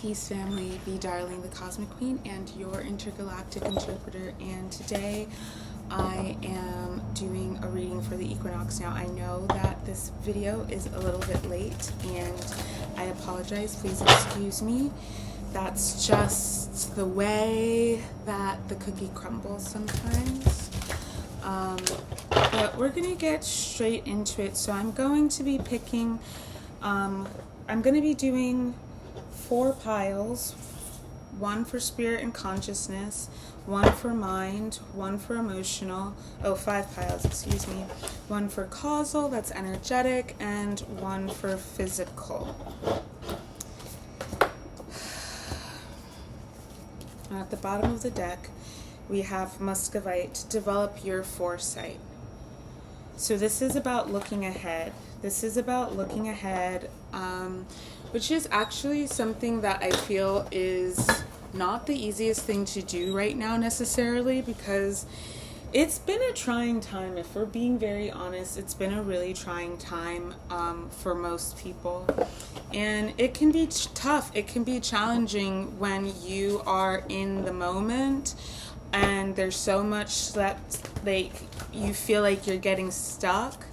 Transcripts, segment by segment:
Peace family, Vie Darling, the Cosmic Queen, and your intergalactic interpreter. And today I am doing a reading for the equinox. Now I know that this video is a little bit late and I apologize, please excuse me. That's just the way that the cookie crumbles sometimes. But we're gonna get straight into it. So I'm going to be picking, I'm gonna be doing 4 piles, 1 for spirit and consciousness, 1 for mind, 1 for emotional, 5 piles, excuse me, 1 for causal, that's energetic, and 1 for physical. At the bottom of the deck, we have 𝗪𝗪, develop your foresight. So this is about looking ahead. This is about looking ahead, which is actually something that I feel is not the easiest thing to do right now necessarily, because it's been a trying time. If we're being very honest, it's been a really trying time for most people. And it can be tough. It can be challenging when you are in the moment and there's so much that like you feel like you're getting stuck.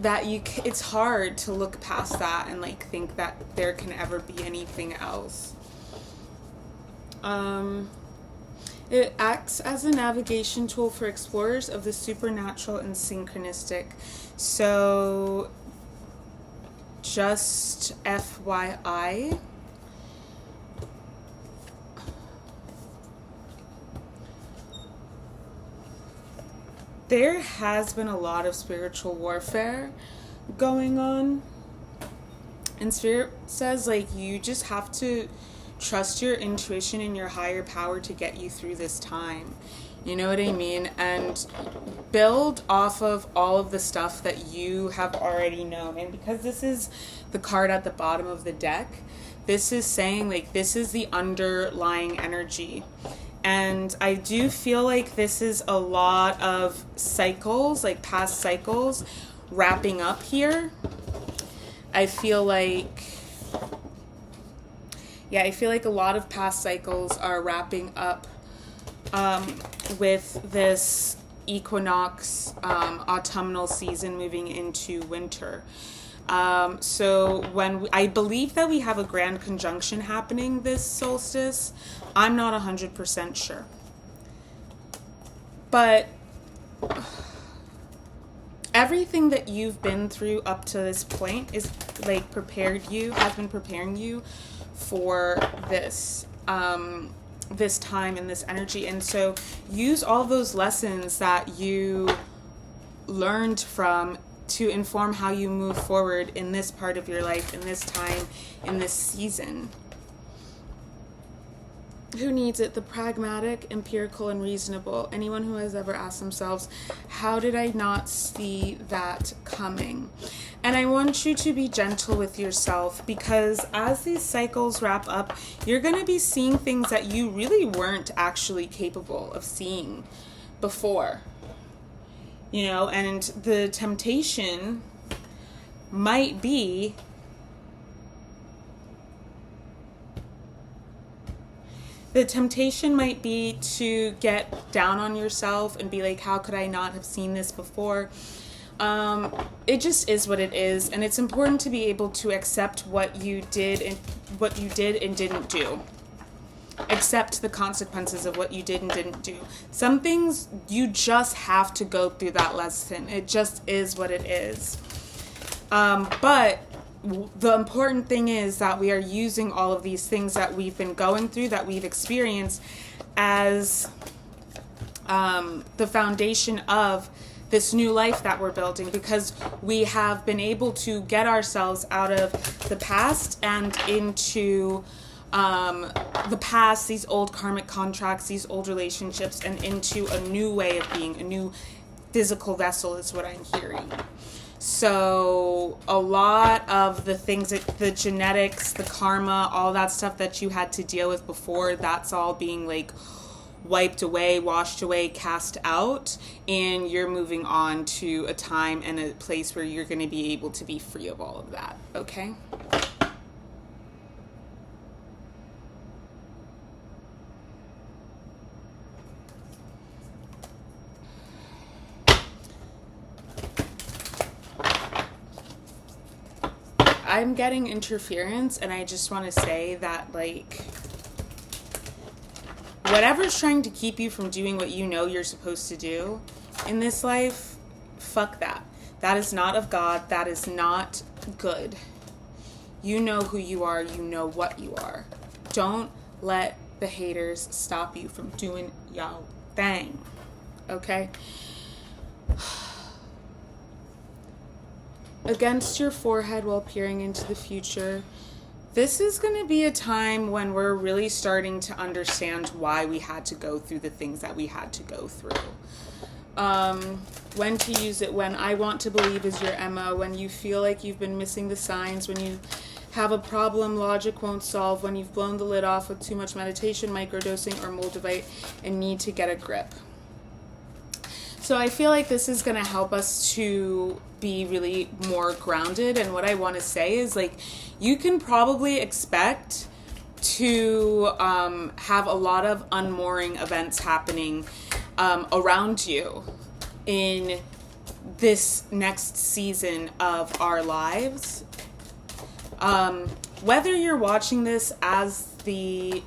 That it's hard to look past that and like think that there can ever be anything else. It acts as a navigation tool for explorers of the supernatural and synchronistic. So just FYI, there has been a lot of spiritual warfare going on, and Spirit says like you just have to trust your intuition and your higher power to get you through this time. You know what I mean? And build off of all of the stuff that you have already known. And because this is the card at the bottom of the deck, this is saying like this is the underlying energy. And I do feel like this is a lot of cycles, like past cycles, wrapping up here. I feel like a lot of past cycles are wrapping up with this equinox, autumnal season moving into winter. So when I believe that we have a grand conjunction happening this solstice. I'm not 100% sure. But everything that you've been through up to this point is like has been preparing you for this this time and this energy. And so use all those lessons that you learned from to inform how you move forward in this part of your life, in this time, in this season. Who needs it? The pragmatic, empirical, and reasonable. Anyone who has ever asked themselves, how did I not see that coming? And I want you to be gentle with yourself, because as these cycles wrap up, you're going to be seeing things that you really weren't actually capable of seeing before. You know, and the temptation might be to get down on yourself and be like, how could I not have seen this before? It just is what it is, and it's important to be able to accept what you did and didn't do. Accept the consequences of what you did and didn't do. Some things you just have to go through that lesson. It just is what it is. But the important thing is that we are using all of these things that we've been going through, that we've experienced, as the foundation of this new life that we're building, because we have been able to get ourselves out of the past and into the past, these old karmic contracts, these old relationships, and into a new way of being, a new physical vessel is what I'm hearing. So a lot of the things, the genetics, the karma, all that stuff that you had to deal with before, that's all being like wiped away, washed away, cast out, and you're moving on to a time and a place where you're going to be able to be free of all of that, okay? I'm getting interference, and I just want to say that, like, whatever's trying to keep you from doing what you know you're supposed to do in this life, fuck that. That is not of God. That is not good. You know who you are. You know what you are. Don't let the haters stop you from doing y'all thing. Okay? Against your forehead while peering into the future. This is going to be a time when we're really starting to understand why we had to go through the things that we had to go through. When to use it, when I want to believe is your MO, when you feel like you've been missing the signs, when you have a problem logic won't solve, when you've blown the lid off with too much meditation, microdosing, or Moldavite and need to get a grip. So I feel like this is going to help us to be really more grounded. And what I want to say is, like, you can probably expect to have a lot of unmooring events happening around you in this next season of our lives. Whether you're watching this as the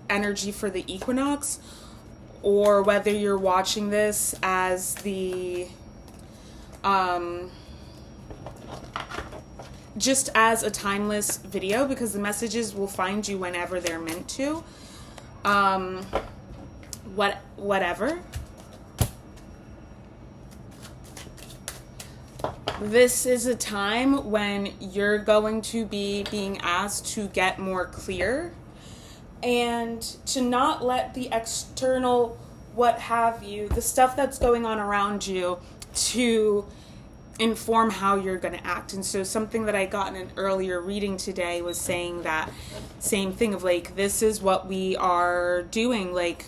energy for the equinox, or whether you're watching this as the just as a timeless video, because the messages will find you whenever they're meant to. Whatever. This is a time when you're going to be being asked to get more clear and to not let the external, what have you, the stuff that's going on around you, to inform how you're going to act. And so something that I got in an earlier reading today was saying that same thing of, like, this is what we are doing. Like,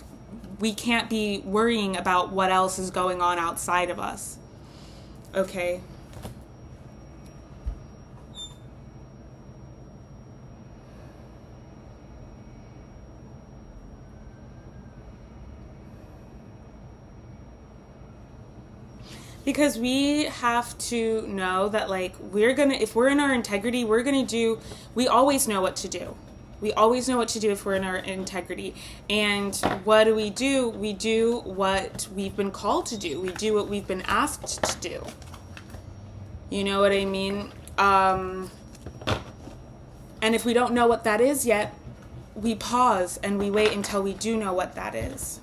we can't be worrying about what else is going on outside of us. Okay? Because we have to know that, like, if we're in our integrity, we always know what to do. We always know what to do if we're in our integrity. And what do? We do what we've been called to do. We do what we've been asked to do. You know what I mean? And if we don't know what that is yet, we pause and we wait until we do know what that is.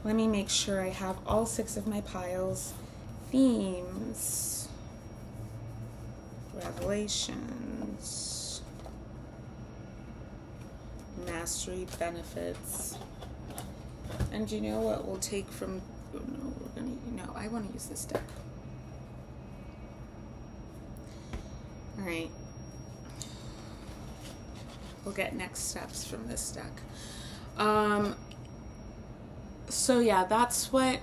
Let me make sure I have all 6 of my piles. Themes. Revelations. Mastery benefits. And you know what we'll take from... I want to use this deck. Alright. We'll get next steps from this deck. So yeah, that's what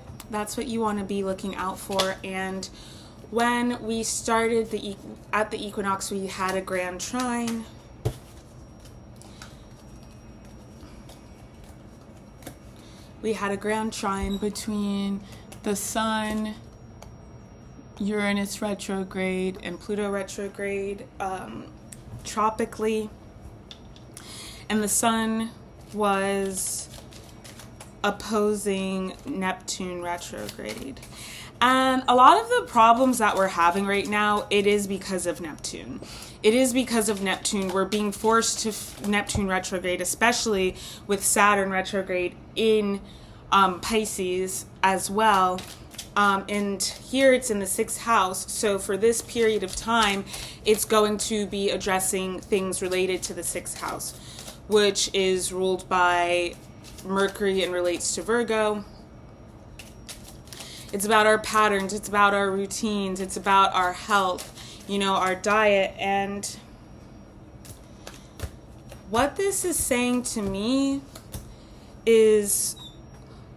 you want to be looking out for. And when we started at the equinox, we had a grand trine. We had a grand trine between the Sun, Uranus retrograde, and Pluto retrograde tropically. And the Sun was opposing Neptune retrograde. And a lot of the problems that we're having right now, it is because of Neptune. It is because of Neptune. We're being forced to Neptune retrograde, especially with Saturn retrograde in Pisces as well. And here it's in the 6th house. So for this period of time, it's going to be addressing things related to the 6th house, which is ruled by Mercury and relates to Virgo. It's about our patterns. It's about our routines. It's about our health, our diet. And what this is saying to me is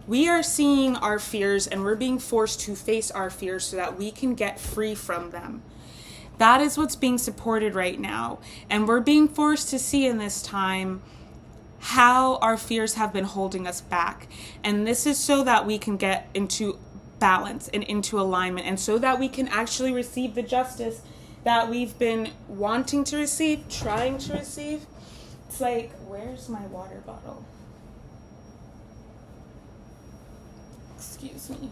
we are seeing our fears and we're being forced to face our fears so that we can get free from them. That is what's being supported right now. And we're being forced to see in this time how our fears have been holding us back. And this is so that we can get into balance and into alignment, and so that we can actually receive the justice that we've been wanting to receive, trying to receive. It's like, where's my water bottle? Excuse me.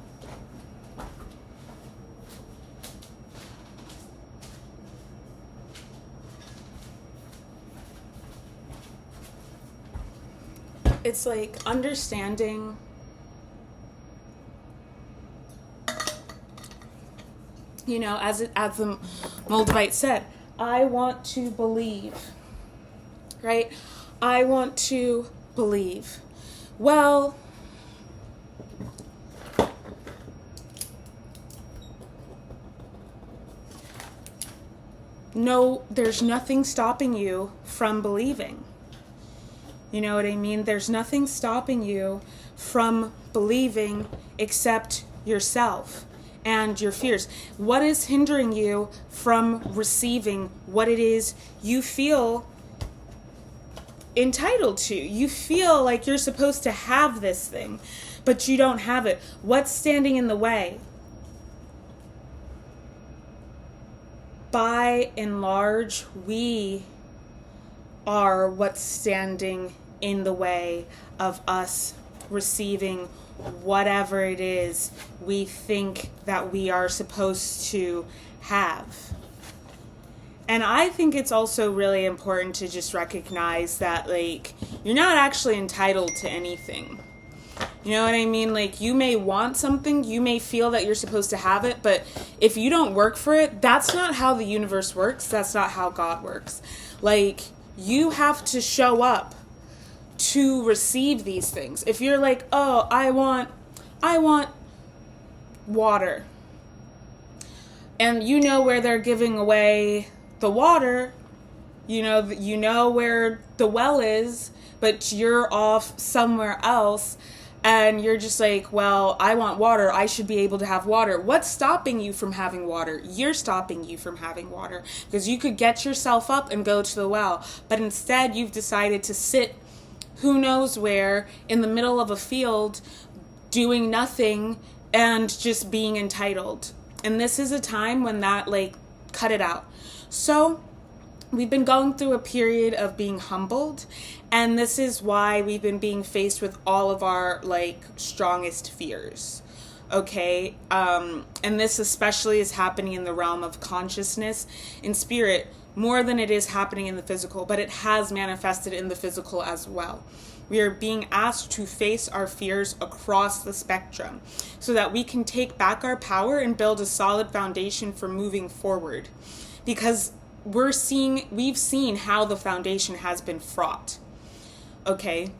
It's like understanding as the 𝗪𝗲𝗱 said, I want to believe, right? I want to believe. Well, no, there's nothing stopping you from believing. You know what I mean? There's nothing stopping you from believing except yourself and your fears. What is hindering you from receiving what it is you feel entitled to? You feel like you're supposed to have this thing, but you don't have it. What's standing in the way? By and large, we are what's standing in the way of us receiving whatever it is we think that we are supposed to have. And I think it's also really important to just recognize that, like, you're not actually entitled to anything. You know what I mean? Like, you may want something, you may feel that you're supposed to have it, but if you don't work for it, that's not how the universe works. That's not how God works. Like, you have to show up to receive these things. If you're like, oh, I want water, and you know where they're giving away the water, you know where the well is, but you're off somewhere else, and you're just like, well, I want water, I should be able to have water. What's stopping you from having water? You're stopping you from having water, because you could get yourself up and go to the well, but instead you've decided to sit who knows where in the middle of a field doing nothing and just being entitled. And this is a time when that, like, cut it out. So we've been going through a period of being humbled, and this is why we've been being faced with all of our, like, strongest fears. Okay? And this especially is happening in the realm of consciousness and spirit more than it is happening in the physical, but it has manifested in the physical as well. We are being asked to face our fears across the spectrum so that we can take back our power and build a solid foundation for moving forward. Because we've seen how the foundation has been fraught. Okay?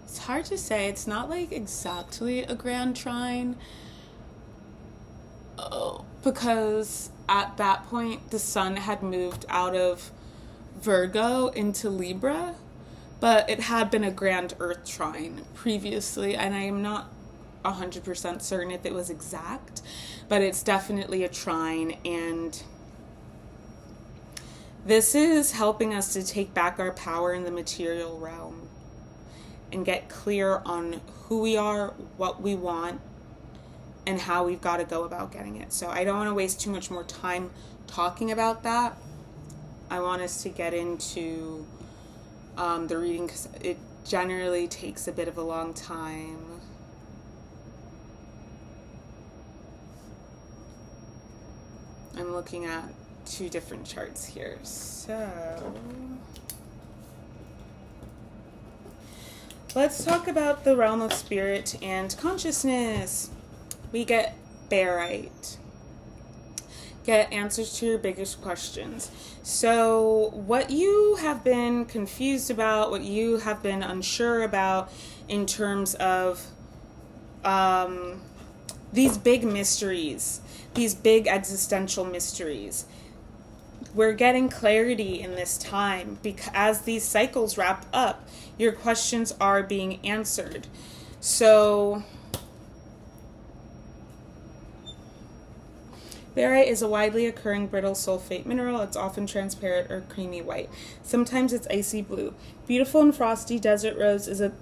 It's hard to say. It's not like exactly a grand trine. Because at that point the sun had moved out of Virgo into Libra, but it had been a grand earth trine previously, and I am not 100% certain if it was exact, but it's definitely a trine, and this is helping us to take back our power in the material realm and get clear on who we are, what we want, and how we've got to go about getting it. So I don't want to waste too much more time talking about that. I want us to get into the reading, because it generally takes a bit of a long time. I'm looking at two different charts here. So let's talk about the realm of spirit and consciousness. We get barite. Get answers to your biggest questions. So what you have been confused about, what you have been unsure about in terms of these big mysteries, these big existential mysteries, we're getting clarity in this time, because as these cycles wrap up, your questions are being answered. So Barite is a widely occurring brittle sulfate mineral. It's often transparent or creamy white. Sometimes it's icy blue. Beautiful and frosty desert rose is a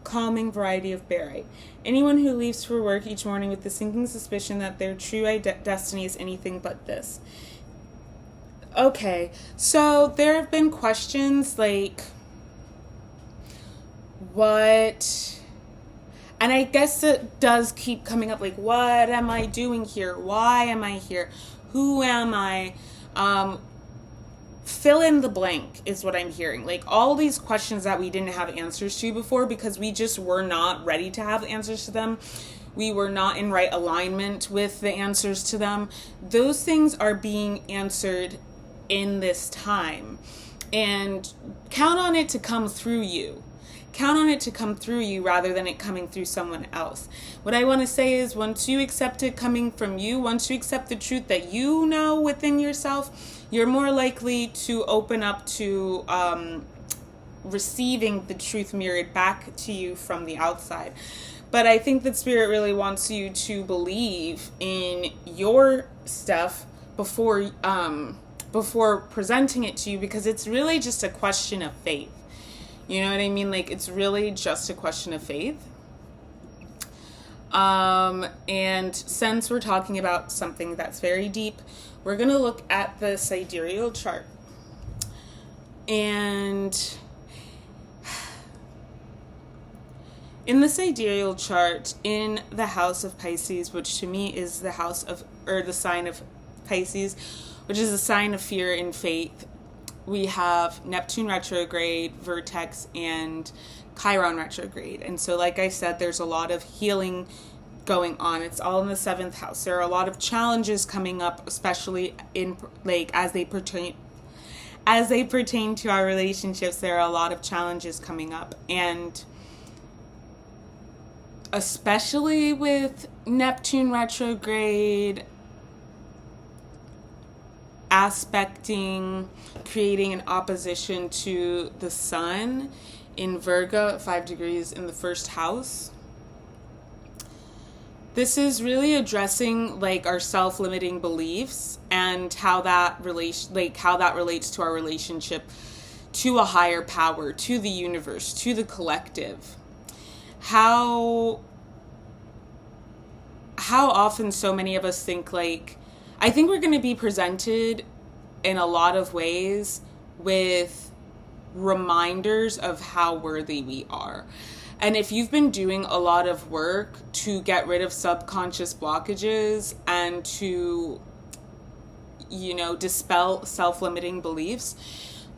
calming variety of barite. Anyone who leaves for work each morning with the sinking suspicion that their true destiny is anything but this. Okay, so there have been questions like, what... And I guess it does keep coming up, like, what am I doing here? Why am I here? Who am I? Fill in the blank is what I'm hearing. Like, all these questions that we didn't have answers to before because we just were not ready to have answers to them. We were not in right alignment with the answers to them. Those things are being answered in this time. And count on it to come through you. Count on it to come through you rather than it coming through someone else. What I want to say is once you accept it coming from you, once you accept the truth that you know within yourself, you're more likely to open up to receiving the truth mirrored back to you from the outside. But I think that Spirit really wants you to believe in your stuff before presenting it to you, because it's really just a question of faith. You know what I mean? Like, it's really just a question of faith. And since we're talking about something that's very deep, we're going to look at the sidereal chart. And in the sidereal chart, in the house of Pisces, which to me is the house of, or the sign of Pisces, which is a sign of fear and faith, we have Neptune retrograde, vertex, and Chiron retrograde. And so, like I said, there's a lot of healing going on. It's all in the 7th house. There are a lot of challenges coming up, especially in, like, as they pertain to our relationships. There are a lot of challenges coming up, and especially with Neptune retrograde aspecting, creating an opposition to the sun in Virgo at 5 degrees in the 1st house. This is really addressing like our self-limiting beliefs and how that relates to our relationship to a higher power, to the universe, to the collective. How often so many of us think like, I think we're going to be presented in a lot of ways with reminders of how worthy we are. And if you've been doing a lot of work to get rid of subconscious blockages and to, you know, dispel self-limiting beliefs,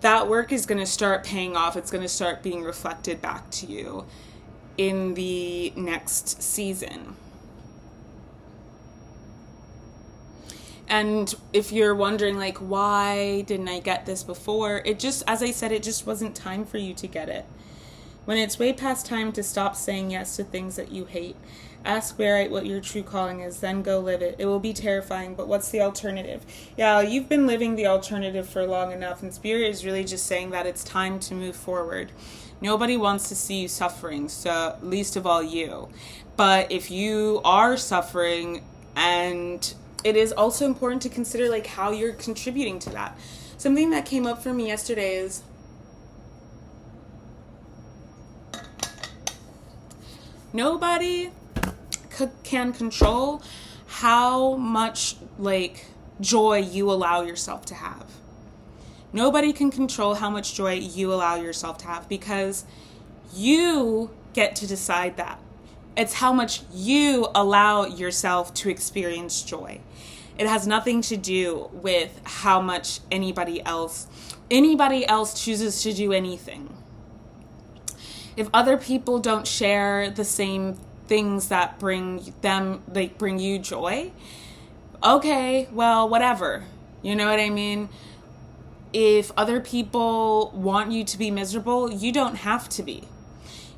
that work is going to start paying off. It's going to start being reflected back to you in the next season. And if you're wondering, like, why didn't I get this before? It just, as I said, it just wasn't time for you to get it. When it's way past time to stop saying yes to things that you hate, ask Barite what your true calling is, then go live it. It will be terrifying, but what's the alternative? Yeah, you've been living the alternative for long enough, and Spirit is really just saying that it's time to move forward. Nobody wants to see you suffering, so least of all you. But if you are suffering, and it is also important to consider like how you're contributing to that. Something that came up for me yesterday is nobody can control how much like joy you allow yourself to have. Nobody can control how much joy you allow yourself to have, because you get to decide that. It's how much you allow yourself to experience joy. It has nothing to do with how much anybody else chooses to do anything. If other people don't share the same things that bring you joy, okay, well, whatever. You know what I mean? If other people want you to be miserable, you don't have to be.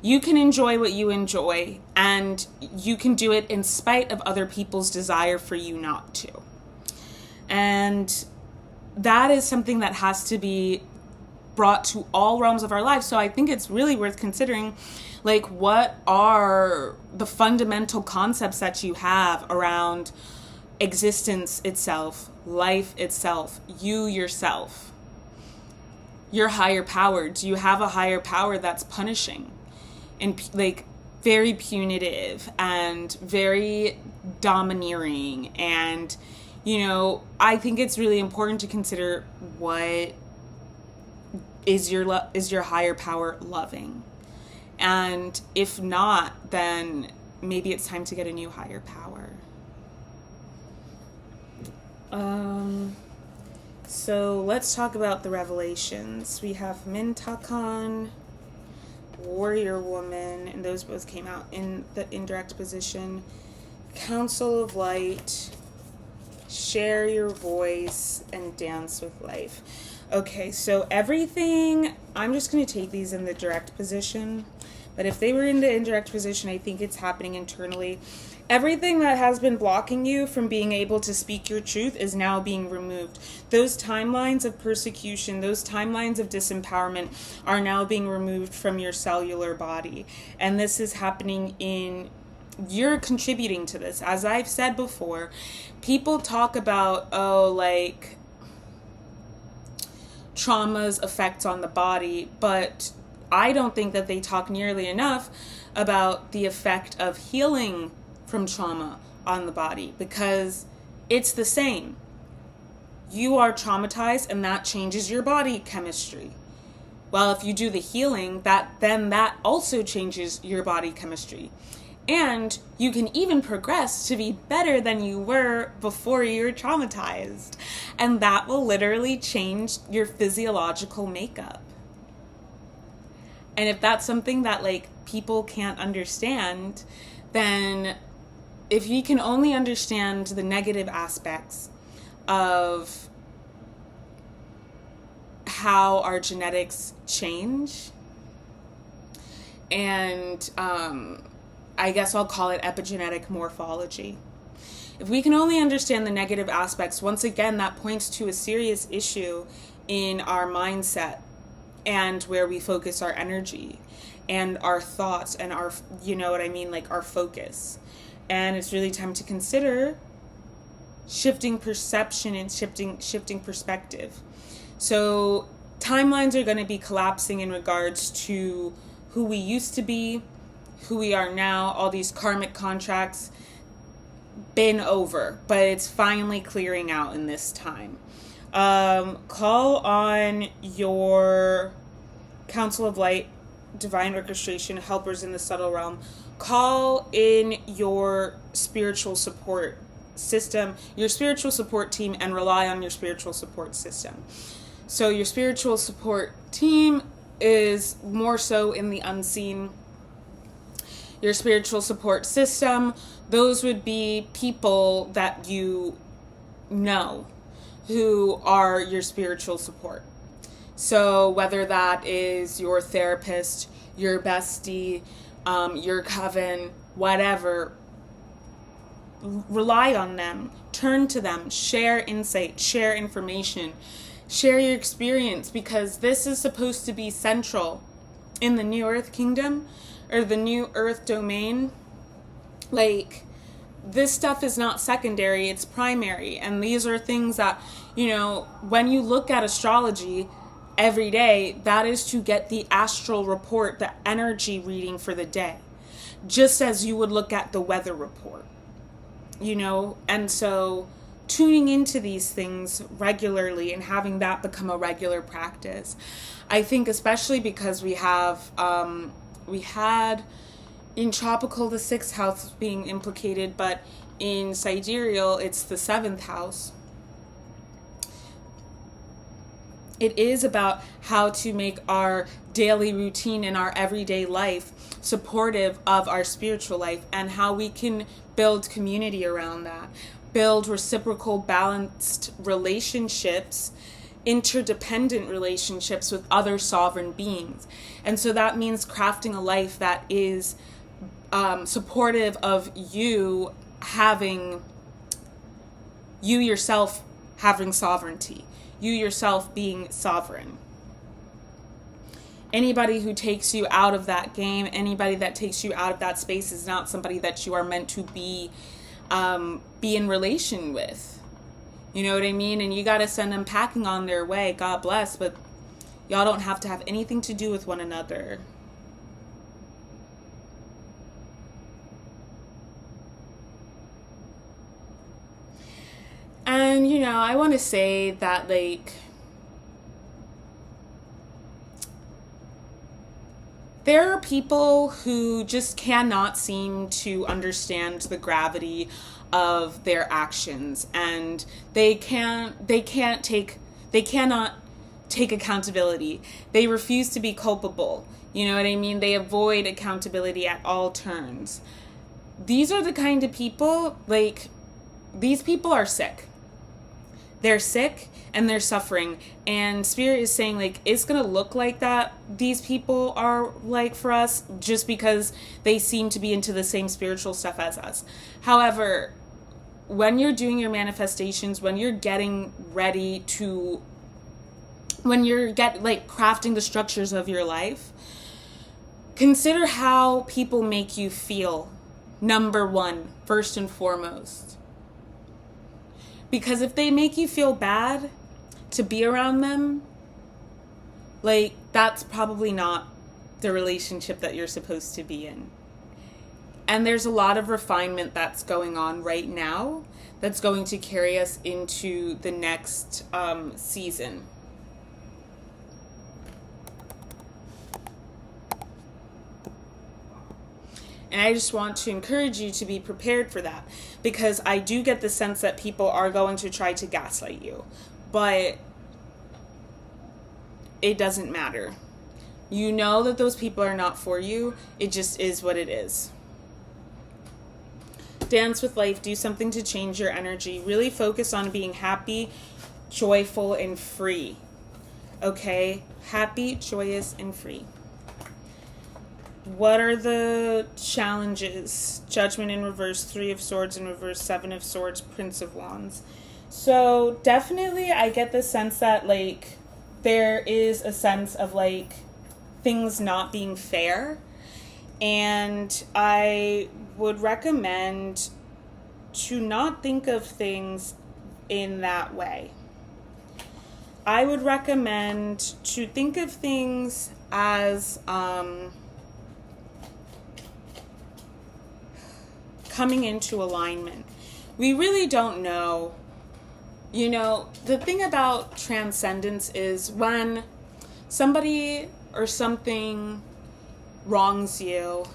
You can enjoy what you enjoy, and you can do it in spite of other people's desire for you not to. And that is something that has to be brought to all realms of our lives. So I think it's really worth considering, like, what are the fundamental concepts that you have around existence itself, life itself, you yourself, your higher power. Do you have a higher power that's punishing and like very punitive and very domineering? And, you know, I think it's really important to consider, what is your higher power loving? And if not, then maybe it's time to get a new higher power. So let's talk about the revelations. We have Mintakan, Warrior Woman, and those both came out in the indirect position. Council of Light, Share Your Voice, and Dance with Life. Okay, so everything, I'm just going to take these in the direct position, but if they were in the indirect position, I think it's happening internally. Everything that has been blocking you from being able to speak your truth is now being removed. Those timelines of persecution, those timelines of disempowerment are now being removed from your cellular body. And this is happening you're contributing to this. As I've said before, people talk about, trauma's effects on the body, but I don't think that they talk nearly enough about the effect of healing from trauma on the body, because it's the same. You are traumatized and that changes your body chemistry. Well, if you do the healing, that also changes your body chemistry. And you can even progress to be better than you were before you were traumatized. And that will literally change your physiological makeup. And if that's something that people can't understand, then if you can only understand the negative aspects of how our genetics change, and I guess I'll call it epigenetic morphology. If we can only understand the negative aspects, once again, that points to a serious issue in our mindset and where we focus our energy and our thoughts and our, our focus. And it's really time to consider shifting perception and shifting perspective. So timelines are going to be collapsing in regards to who we used to be, who we are now. All these karmic contracts been over, but it's finally clearing out in this time. Call on your Council of Light, Divine Orchestration, helpers in the subtle realm. Call in your spiritual support system, your spiritual support team, and rely on your spiritual support system. So your spiritual support team is more so in the unseen. Your spiritual support system, those would be people that you know who are your spiritual support. So whether that is your therapist, your bestie, your coven, whatever, rely on them, turn to them, share insight, share information, share your experience, because this is supposed to be central in the New Earth Kingdom or the New Earth domain. This stuff is not secondary, it's primary. And these are things that, when you look at astrology every day, that is to get the astral report, the energy reading for the day, just as you would look at the weather report, and so tuning into these things regularly and having that become a regular practice. I think especially because we had in tropical the 6th house being implicated, but in sidereal it's the 7th house. It is about how to make our daily routine and our everyday life supportive of our spiritual life, and how we can build community around that, build reciprocal balanced relationships, interdependent relationships with other sovereign beings. And so that means crafting a life that is supportive of you yourself having sovereignty, you yourself being sovereign. Anybody who takes you out of that game, anybody that takes you out of that space is not somebody that you are meant to be be in relation with. You know what I mean? And you got to send them packing on their way. God bless. But y'all don't have to have anything to do with one another. And, you know, I want to say that, like, there are people who just cannot seem to understand the gravity of their actions, and they cannot take accountability. They refuse to be culpable. You know what I mean? They avoid accountability at all turns. These are the kind of people, like, these people are sick. They're sick and they're suffering, and Spirit is saying, like, it's gonna look like that these people are like for us just because they seem to be into the same spiritual stuff as us. However, when you're doing your manifestations, when you're getting ready to, when you're crafting the structures of your life, consider how people make you feel. Number one, first and foremost. Because if they make you feel bad to be around them, like, that's probably not the relationship that you're supposed to be in. And there's a lot of refinement that's going on right now that's going to carry us into the next season. And I just want to encourage you to be prepared for that, because I do get the sense that people are going to try to gaslight you, but it doesn't matter. You know that those people are not for you. It just is what it is. Dance with life. Do something to change your energy. Really focus on being happy, joyful, and free. Okay? Happy, joyous, and free. What are the challenges? Judgment in reverse, 3 of Swords in reverse, 7 of Swords, Prince of Wands. So definitely I get the sense that, like, there is a sense of, like, things not being fair. And I would recommend to not think of things in that way. I would recommend to think of things as coming into alignment. We really don't know. You know, the thing about transcendence is when somebody or something wrongs you,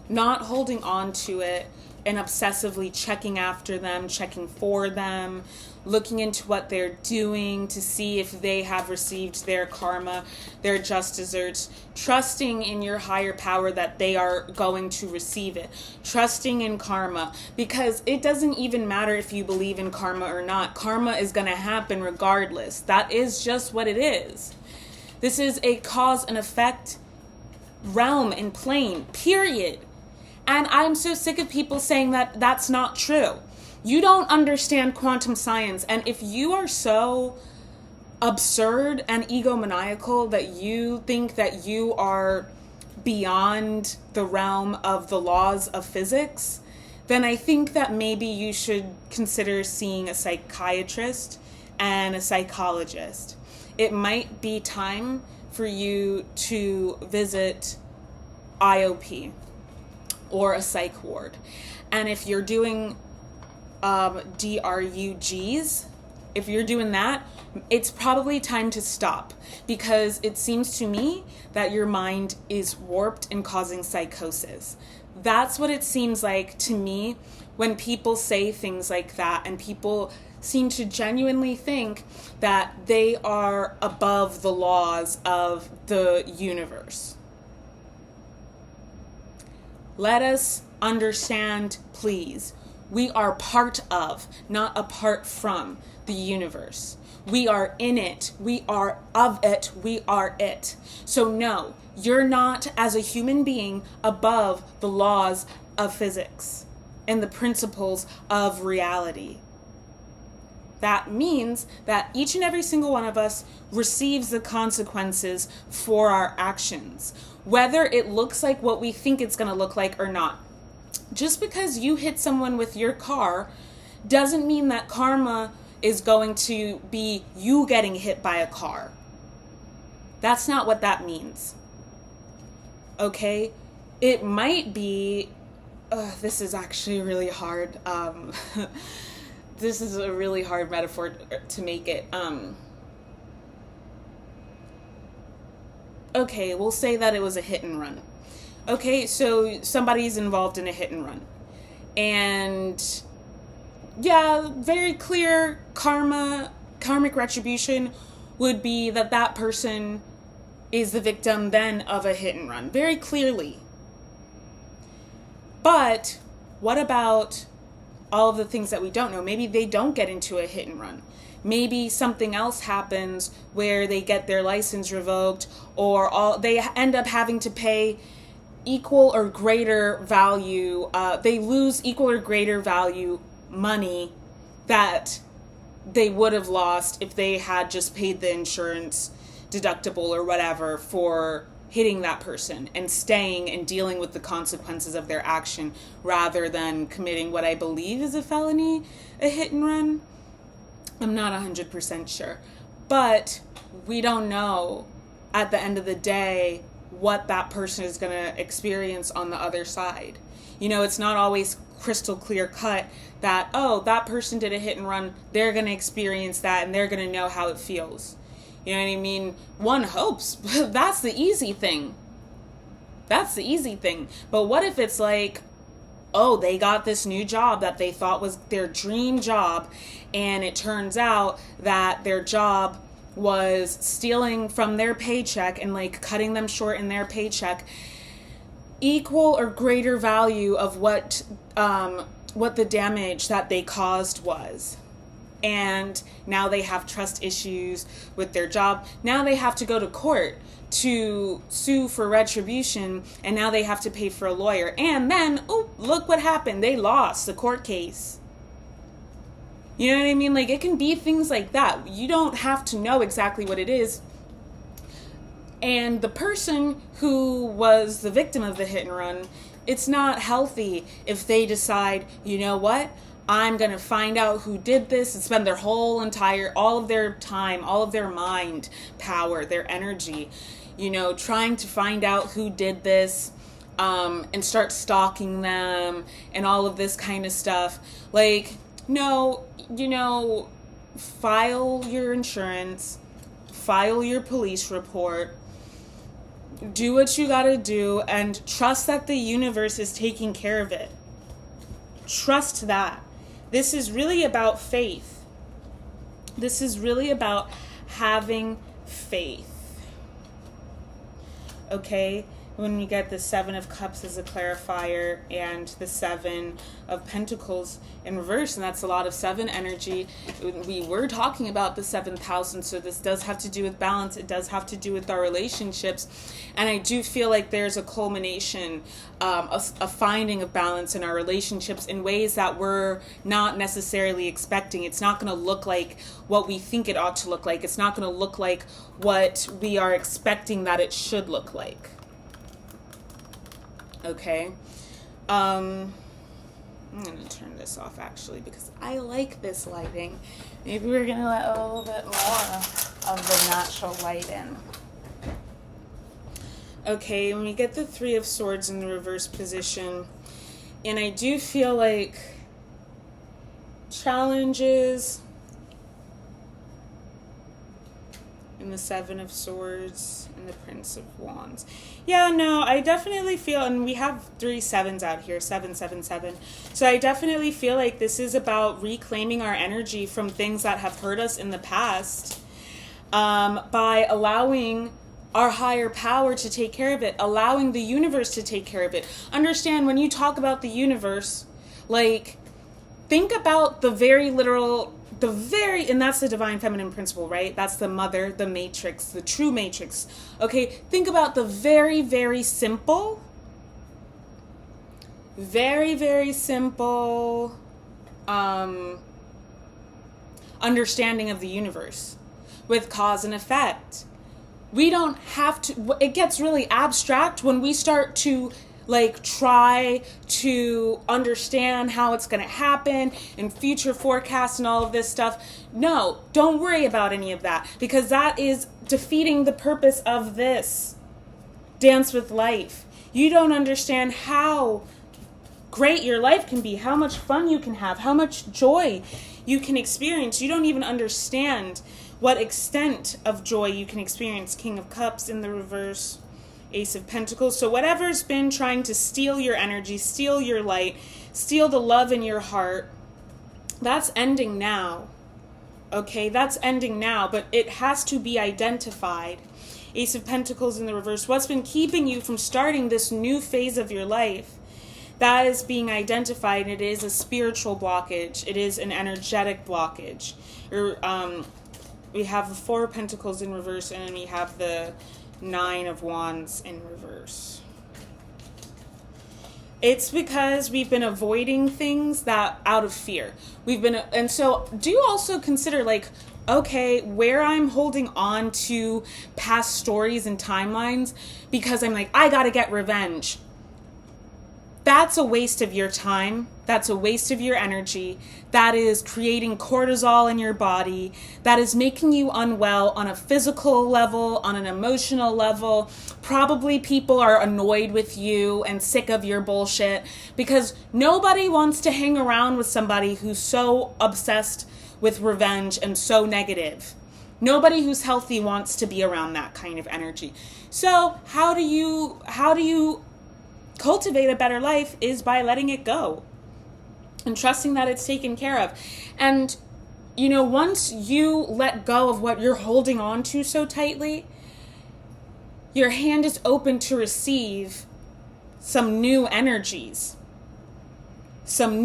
not holding on to it and obsessively checking after them, checking for them, looking into what they're doing to see if they have received their karma, their just desserts, trusting in your higher power that they are going to receive it, trusting in karma, because it doesn't even matter if you believe in karma or not. Karma is going to happen regardless. That is just what it is. This is a cause and effect realm and plane, period. And I'm so sick of people saying that that's not true. You don't understand quantum science. And if you are so absurd and egomaniacal that you think that you are beyond the realm of the laws of physics, then I think that maybe you should consider seeing a psychiatrist and a psychologist. It might be time for you to visit IOP or a psych ward. And if you're doing DRUGs, if you're doing that, it's probably time to stop, because it seems to me that your mind is warped and causing psychosis. That's what it seems like to me when people say things like that, and people seem to genuinely think that they are above the laws of the universe. Let us understand, please. We are part of, not apart from, the universe. We are in it. We are of it. We are it. So no, you're not, as a human being, above the laws of physics and the principles of reality. That means that each and every single one of us receives the consequences for our actions, whether it looks like what we think it's going to look like or not. Just because you hit someone with your car doesn't mean that karma is going to be you getting hit by a car. That's not what that means. Okay? It might be, this is actually really hard. This is a really hard metaphor to make it. Okay, we'll say that it was a hit and run. Okay, so somebody's involved in a hit and run. And yeah, very clear karmic retribution would be that that person is the victim then of a hit and run. Very clearly. But what about all of the things that we don't know? Maybe they don't get into a hit and run. Maybe something else happens where they get their license revoked, or they end up having to pay equal or greater value. They lose equal or greater value money that they would have lost if they had just paid the insurance deductible or whatever for hitting that person and staying and dealing with the consequences of their action rather than committing what I believe is a felony, a hit and run. I'm not 100% sure. But we don't know at the end of the day what that person is going to experience on the other side. You know, it's not always crystal clear cut that, oh, that person did a hit and run, they're going to experience that and they're going to know how it feels. You know what I mean? One hopes. That's the easy thing. That's the easy thing. But what if it's like, oh, they got this new job that they thought was their dream job, and it turns out that their job was stealing from their paycheck and like cutting them short in their paycheck, equal or greater value of what the damage that they caused was. And now they have trust issues with their job. Now they have to go to court to sue for retribution, and now they have to pay for a lawyer. And then, oh, look what happened. They lost the court case. You know what I mean? Like, it can be things like that. You don't have to know exactly what it is. And the person who was the victim of the hit and run, it's not healthy if they decide, you know what? I'm going to find out who did this and spend all of their time, all of their mind power, their energy, you know, trying to find out who did this, and start stalking them and all of this kind of stuff. Like, no, you know, file your insurance, file your police report, do what you got to do, and trust that the universe is taking care of it. Trust that. This is really about faith. This is really about having faith. Okay? When we get the Seven of Cups as a clarifier and the Seven of Pentacles in reverse, and that's a lot of seven energy. We were talking about the seventh house, and so this does have to do with balance. It does have to do with our relationships. And I do feel like there's a culmination, a finding of balance in our relationships in ways that we're not necessarily expecting. It's not going to look like what we think it ought to look like. It's not going to look like what we are expecting that it should look like. Okay, I'm going to turn this off actually because I like this lighting. Maybe we're going to let a little bit more of the natural light in. Okay, when we get the Three of Swords in the reverse position, and I do feel like challenges in the Seven of Swords and the Prince of Wands. Yeah, no, I definitely feel, and we have 3 sevens out here, 777. So I definitely feel like this is about reclaiming our energy from things that have hurt us in the past, by allowing our higher power to take care of it, allowing the universe to take care of it. Understand, when you talk about the universe, like, think about the very literal, and that's the divine feminine principle, right? That's the mother, the matrix, the true matrix. Okay, think about the very, very simple, understanding of the universe with cause and effect. We don't have to, it gets really abstract when we start to like try to understand how it's going to happen and future forecasts and all of this stuff. No, don't worry about any of that, because that is defeating the purpose of this dance with life. You don't understand how great your life can be, how much fun you can have, how much joy you can experience. You don't even understand what extent of joy you can experience. King of Cups in the reverse, Ace of Pentacles. So whatever's been trying to steal your energy, steal your light, steal the love in your heart, that's ending now. Okay, that's ending now, but it has to be identified. Ace of Pentacles in the reverse. What's been keeping you from starting this new phase of your life? That is being identified. It is a spiritual blockage. It is an energetic blockage. We have the Four of Pentacles in reverse, and then we have the Nine of Wands in reverse. It's because we've been avoiding things that out of fear. And so do also consider like, okay, where I'm holding on to past stories and timelines because I'm like, I gotta get revenge. That's a waste of your time. That's a waste of your energy. That is creating cortisol in your body. That is making you unwell on a physical level, on an emotional level. Probably people are annoyed with you and sick of your bullshit because nobody wants to hang around with somebody who's so obsessed with revenge and so negative. Nobody who's healthy wants to be around that kind of energy. So how do you cultivate a better life is by letting it go and trusting that it's taken care of. And, you know, once you let go of what you're holding on to so tightly, your hand is open to receive some new energies, some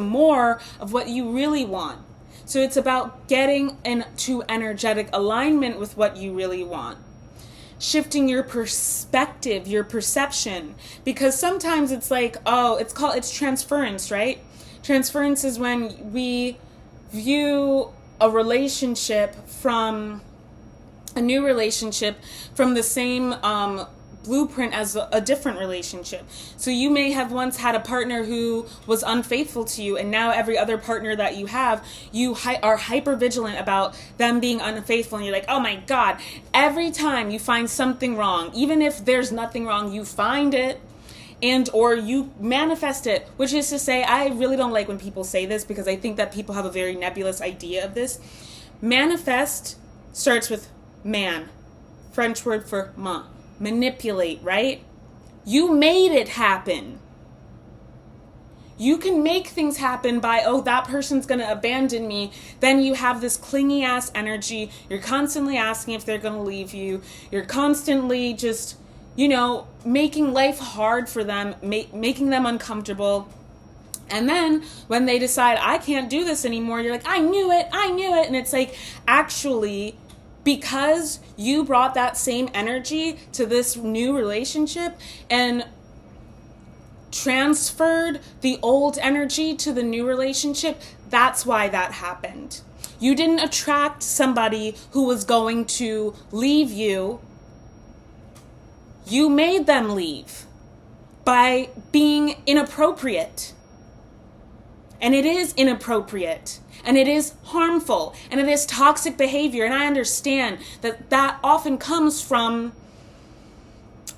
more of what you really want. So it's about getting into energetic alignment with what you really want. Shifting your perspective, your perception, because sometimes it's like, it's transference, right? Transference is when we view a new relationship from the same blueprint as a different relationship. So you may have once had a partner who was unfaithful to you, and now every other partner that you have, you are hyper vigilant about them being unfaithful, and you're like, oh my God, every time you find something wrong, even if there's nothing wrong, you find it and or you manifest it, which is to say, I really don't like when people say this because I think that people have a very nebulous idea of this. Manifest starts with man, French word for ma. Manipulate, right? You made it happen. You can make things happen by, that person's going to abandon me. Then you have this clingy ass energy. You're constantly asking if they're going to leave you. You're constantly just, making life hard for them, making them uncomfortable. And then when they decide, I can't do this anymore, you're like, I knew it. And it's like, actually, because you brought that same energy to this new relationship and transferred the old energy to the new relationship, that's why that happened. You didn't attract somebody who was going to leave you. You made them leave by being inappropriate. And it is inappropriate. And it is harmful, and it is toxic behavior, and I understand that often comes from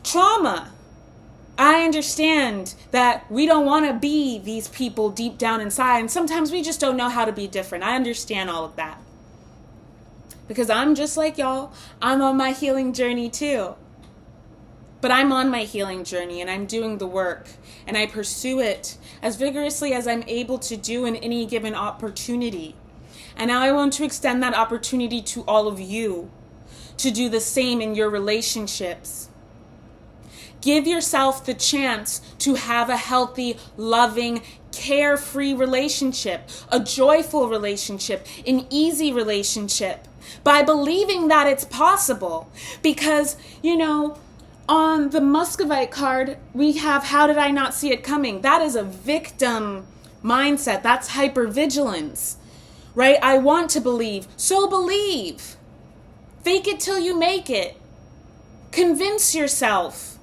trauma. I understand that we don't want to be these people deep down inside, and sometimes we just don't know how to be different. I understand all of that. Because I'm just like y'all, I'm on my healing journey too. But I'm on my healing journey, and I'm doing the work, and I pursue it as vigorously as I'm able to do in any given opportunity. And now I want to extend that opportunity to all of you to do the same in your relationships. Give yourself the chance to have a healthy, loving, carefree relationship, a joyful relationship, an easy relationship, by believing that it's possible. Because, on the Muscovite card, we have, how did I not see it coming? That is a victim mindset. That's hypervigilance. right? I want to believe. So believe. Fake it till you make it. Convince yourself.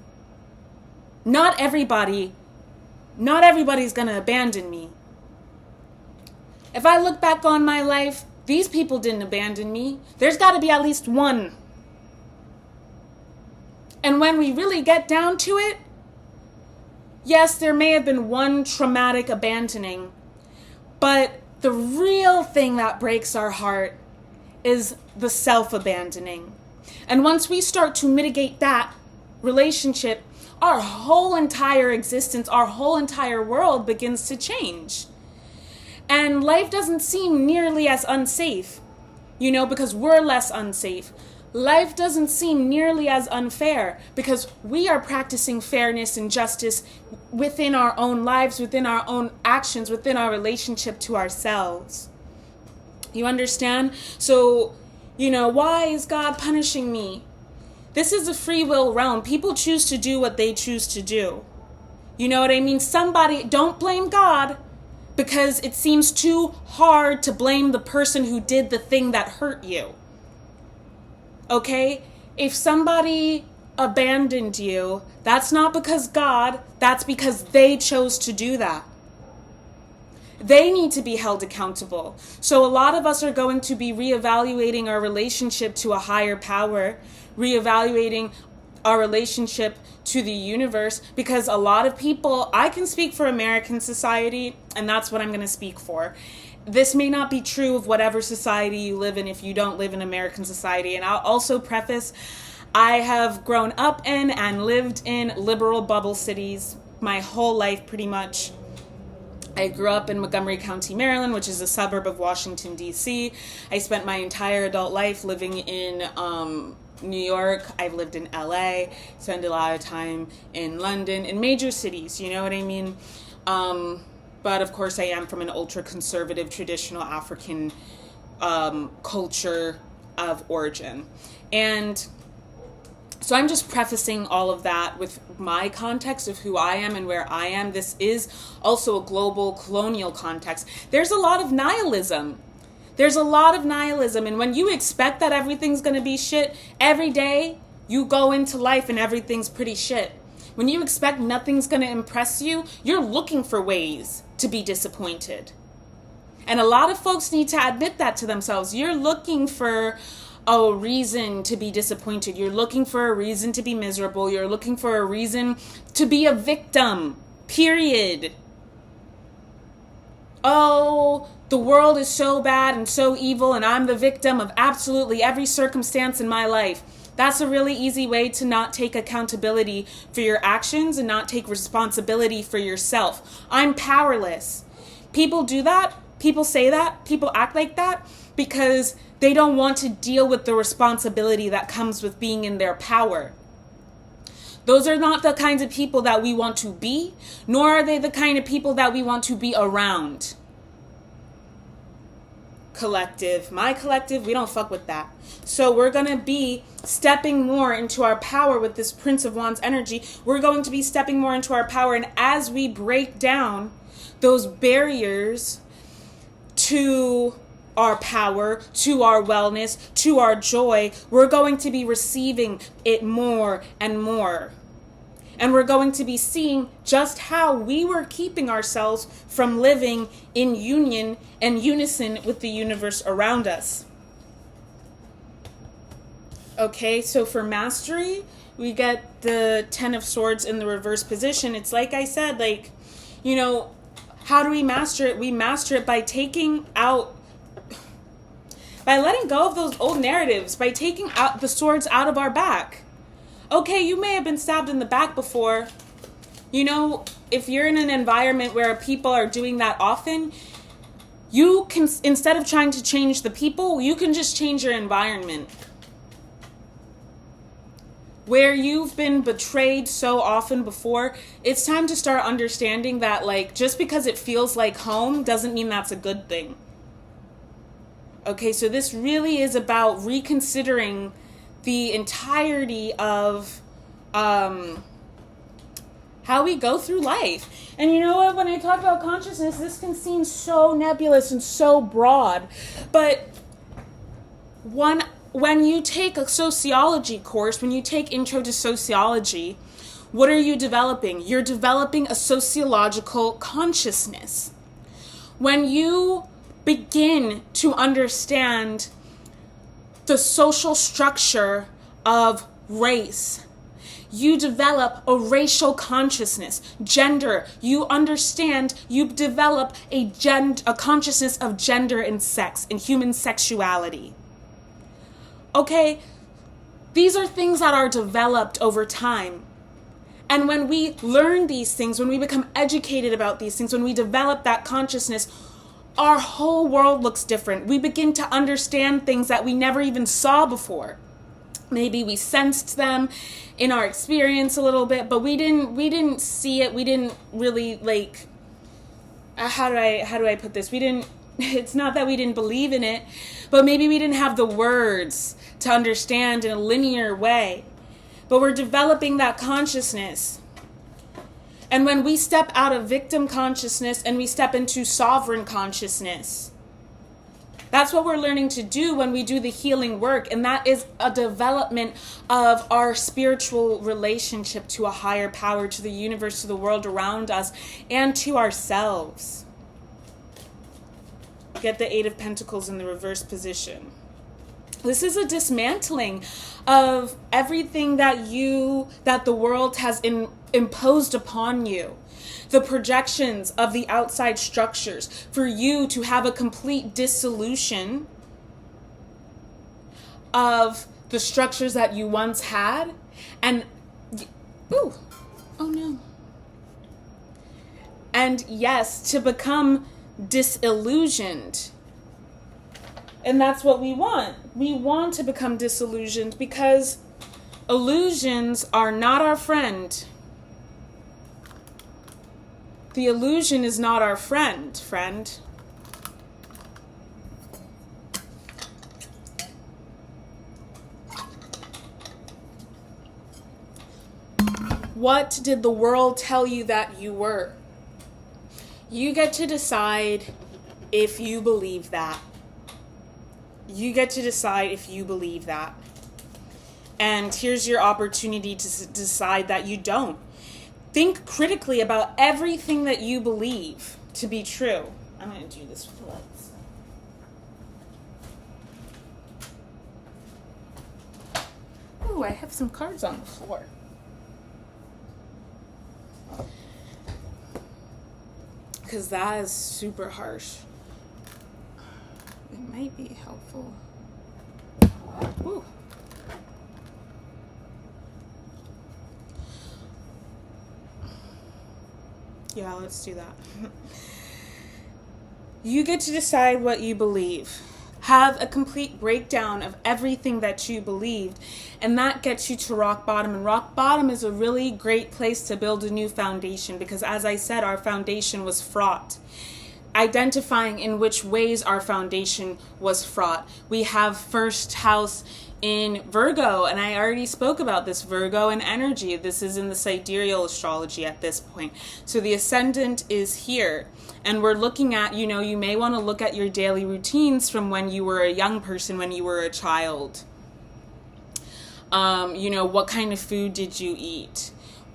Not everybody's going to abandon me. If I look back on my life, these people didn't abandon me. There's got to be at least one. And when we really get down to it, yes, there may have been one traumatic abandoning, but the real thing that breaks our heart is the self-abandoning. And once we start to mitigate that relationship, our whole entire existence, our whole entire world begins to change. And life doesn't seem nearly as unsafe, because we're less unsafe. Life doesn't seem nearly as unfair because we are practicing fairness and justice within our own lives, within our own actions, within our relationship to ourselves. You understand? So, why is God punishing me? This is a free will realm. People choose to do what they choose to do. You know what I mean? Don't blame God because it seems too hard to blame the person who did the thing that hurt you. Okay? If somebody abandoned you, that's not because God, that's because they chose to do that. They need to be held accountable. So a lot of us are going to be reevaluating our relationship to a higher power, reevaluating our relationship to the universe, because a lot of people, I can speak for American society, and that's what I'm going to speak for. This may not be true of whatever society you live in if you don't live in American society. And I'll also preface, I have grown up in and lived in liberal bubble cities my whole life pretty much. I grew up in Montgomery County, Maryland, which is a suburb of Washington, D.C. I spent my entire adult life living in New York. I've lived in L.A., spent a lot of time in London, in major cities, you know what I mean? But of course I am from an ultra-conservative, traditional African culture of origin. And so I'm just prefacing all of that with my context of who I am and where I am. This is also a global colonial context. There's a lot of nihilism. And when you expect that everything's going to be shit, every day you go into life and everything's pretty shit. When you expect nothing's going to impress you, you're looking for ways to be disappointed. And a lot of folks need to admit that to themselves. You're looking for a reason to be disappointed. You're looking for a reason to be miserable. You're looking for a reason to be a victim. Period. Oh, the world is so bad and so evil and I'm the victim of absolutely every circumstance in my life. That's a really easy way to not take accountability for your actions and not take responsibility for yourself. I'm powerless. People do that. People say that. People act like that because they don't want to deal with the responsibility that comes with being in their power. Those are not the kinds of people that we want to be, nor are they the kind of people that we want to be around. Collective, my collective, we don't fuck with that. So we're going to be stepping more into our power with this Prince of Wands energy. We're going to be stepping more into our power. And as we break down those barriers to our power, to our wellness, to our joy, we're going to be receiving it more and more. And we're going to be seeing just how we were keeping ourselves from living in union and unison with the universe around us. Okay, so for mastery, we get the Ten of Swords in the reverse position. It's like I said, how do we master it? We master it by by letting go of those old narratives, by taking out the swords out of our back. Okay, you may have been stabbed in the back before. If you're in an environment where people are doing that often, you can, instead of trying to change the people, you can just change your environment. Where you've been betrayed so often before, it's time to start understanding that, just because it feels like home doesn't mean that's a good thing. Okay, so this really is about reconsidering the entirety of how we go through life. And you know what? When I talk about consciousness, this can seem so nebulous and so broad. But when you take a sociology course, when you take Intro to Sociology, what are you developing? You're developing a sociological consciousness. When you begin to understand the social structure of race, you develop a racial consciousness. Gender, you understand, you develop a consciousness of gender and sex and human sexuality. Okay, these are things that are developed over time. And when we learn these things, when we become educated about these things, when we develop that consciousness, our whole world looks different. We begin to understand things that we never even saw before. Maybe we sensed them in our experience a little bit, but we didn't see it. We didn't really how do I put this? It's not that we didn't believe in it, but maybe we didn't have the words to understand in a linear way. But we're developing that consciousness. And when we step out of victim consciousness and we step into sovereign consciousness, that's what we're learning to do when we do the healing work. And that is a development of our spiritual relationship to a higher power, to the universe, to the world around us, and to ourselves. Get the Eight of Pentacles in the reverse position. This is a dismantling of everything that the world has imposed upon you. The projections of the outside structures, for you to have a complete dissolution of the structures that you once had. And, oh no. And yes, to become disillusioned. And that's what we want. We want to become disillusioned because illusions are not our friend. The illusion is not our friend. What did the world tell you that you were? You get to decide if you believe that. You get to decide if you believe that. And here's your opportunity to decide that you don't. Think critically about everything that you believe to be true. I'm going to do this with the lights. Ooh, I have some cards on the floor. Because that is super harsh. It might be helpful. Ooh. Yeah, let's do that. You get to decide what you believe. Have a complete breakdown of everything that you believed, and that gets you to rock bottom. And rock bottom is a really great place to build a new foundation because, as I said, our foundation was fraught. Identifying in which ways our foundation was fraught. We have first house in Virgo, and I already spoke about this, Virgo and energy. This is in the sidereal astrology at this point. So the ascendant is here, and we're looking at, you may want to look at your daily routines from when you were a young person, when you were a child. What kind of food did you eat?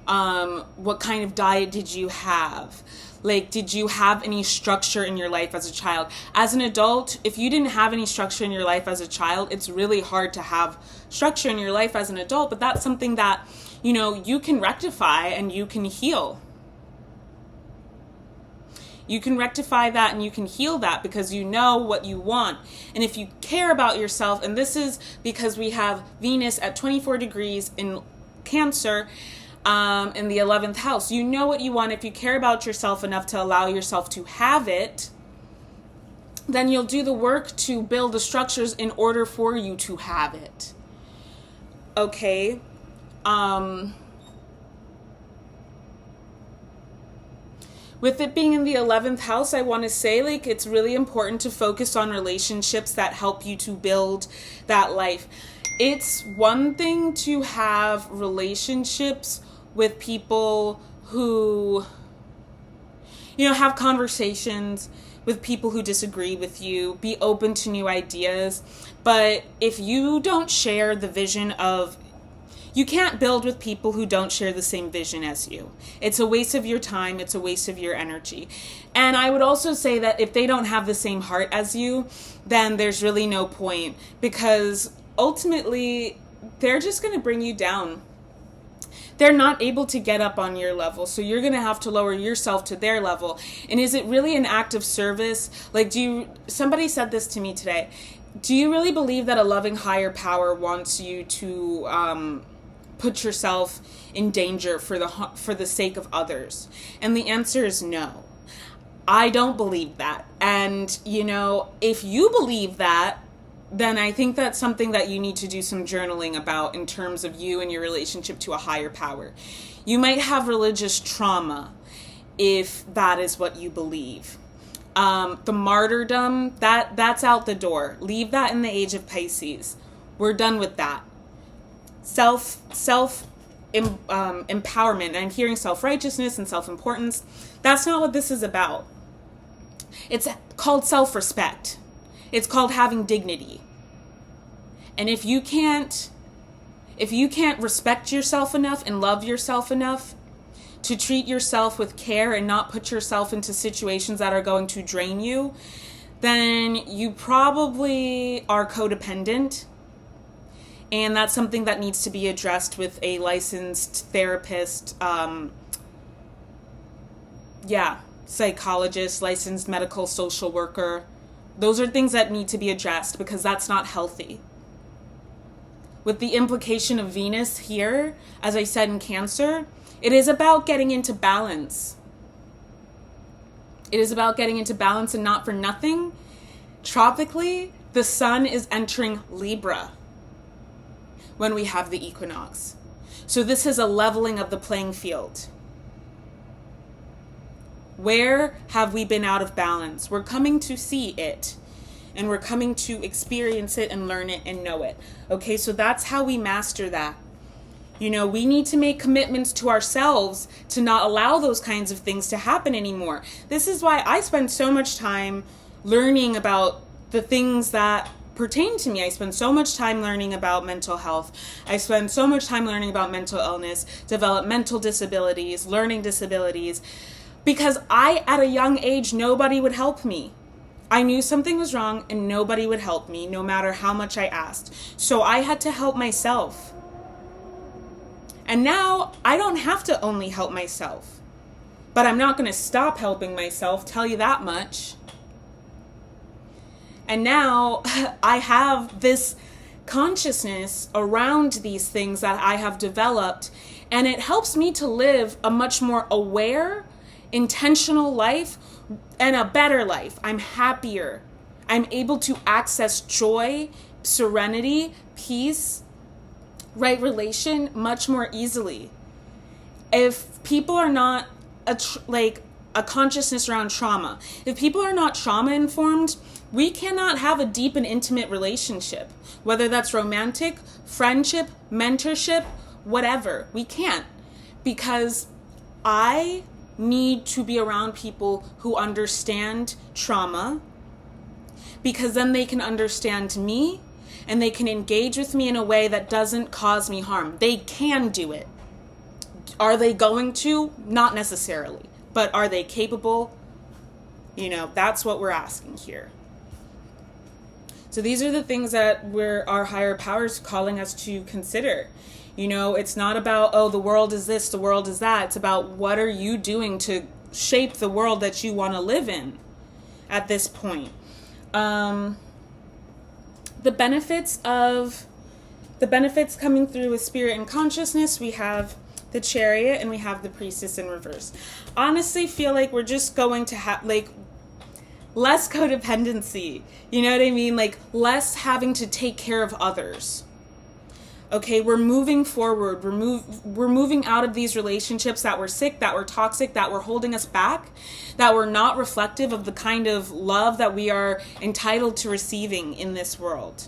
What kind of diet did you have? Did you have any structure in your life as a child? As an adult, if you didn't have any structure in your life as a child, it's really hard to have structure in your life as an adult, but that's something that, you can rectify and you can heal. You can rectify that and you can heal that because you know what you want. And if you care about yourself, and this is because we have Venus at 24 degrees in Cancer, in the 11th house. You know what you want. If you care about yourself enough to allow yourself to have it, then you'll do the work to build the structures in order for you to have it. Okay? With it being in the 11th house, I want to say, it's really important to focus on relationships that help you to build that life. It's one thing to have relationships with people who, you know, have conversations with people who disagree with you, be open to new ideas. But if you don't share the vision of, you can't build with people who don't share the same vision as you. It's a waste of your time. It's a waste of your energy. And I would also say that if they don't have the same heart as you, then there's really no point, because ultimately they're just going to bring you down. They're not able to get up on your level, so you're going to have to lower yourself to their level. And is it really an act of service? Like, somebody said this to me today. Do you really believe that a loving higher power wants you to put yourself in danger for the sake of others? And the answer is no. I don't believe that. And, you know, if you believe that, then I think that's something that you need to do some journaling about in terms of you and your relationship to a higher power. You might have religious trauma if that is what you believe. The martyrdom, that's out the door. Leave that in the age of Pisces. We're done with that. Empowerment, and I'm hearing self-righteousness and self-importance. That's not what this is about. It's called self-respect. It's called having dignity. And if you can't respect yourself enough and love yourself enough to treat yourself with care and not put yourself into situations that are going to drain you, then you probably are codependent. And that's something that needs to be addressed with a licensed therapist, psychologist, licensed medical social worker. Those are things that need to be addressed, because that's not healthy. With the implication of Venus here, as I said, in Cancer, it is about getting into balance. It is about getting into balance, and not for nothing. Tropically, the sun is entering Libra when we have the equinox. So this is a leveling of the playing field. Where have we been out of balance? We're coming to see it, and we're coming to experience it and learn it and know it. Okay, so that's how we master that. You know, we need to make commitments to ourselves to not allow those kinds of things to happen anymore. This is why I spend so much time learning about the things that pertain to me. I spend so much time learning about mental health. I spend so much time learning about mental illness, developmental disabilities, learning disabilities, because at a young age, nobody would help me. I knew something was wrong and nobody would help me, no matter how much I asked. So I had to help myself. And now I don't have to only help myself. But I'm not going to stop helping myself, tell you that much. And now I have this consciousness around these things that I have developed, and it helps me to live a much more aware, intentional life and a better life. I'm happier. I'm able to access joy, serenity, peace, right relation much more easily. If people are not a consciousness around trauma, if people are not trauma informed, we cannot have a deep and intimate relationship, whether that's romantic, friendship, mentorship, whatever. We can't, because I need to be around people who understand trauma, because then they can understand me and they can engage with me in a way that doesn't cause me harm. They can do it. Are they going to? Not necessarily. But are they capable? You know, that's what we're asking here. So these are the things that our higher powers calling us to consider. You know, it's not about, oh, the world is this, the world is that. It's about, what are you doing to shape the world that you want to live in at this point? The benefits coming through with spirit and consciousness, we have the Chariot and we have the Priestess in reverse. Honestly, feel like we're just going to have less codependency. You know what I mean? Like, less having to take care of others. Okay, we're moving forward. We're moving out of these relationships that were sick, that were toxic, that were holding us back, that were not reflective of the kind of love that we are entitled to receiving in this world.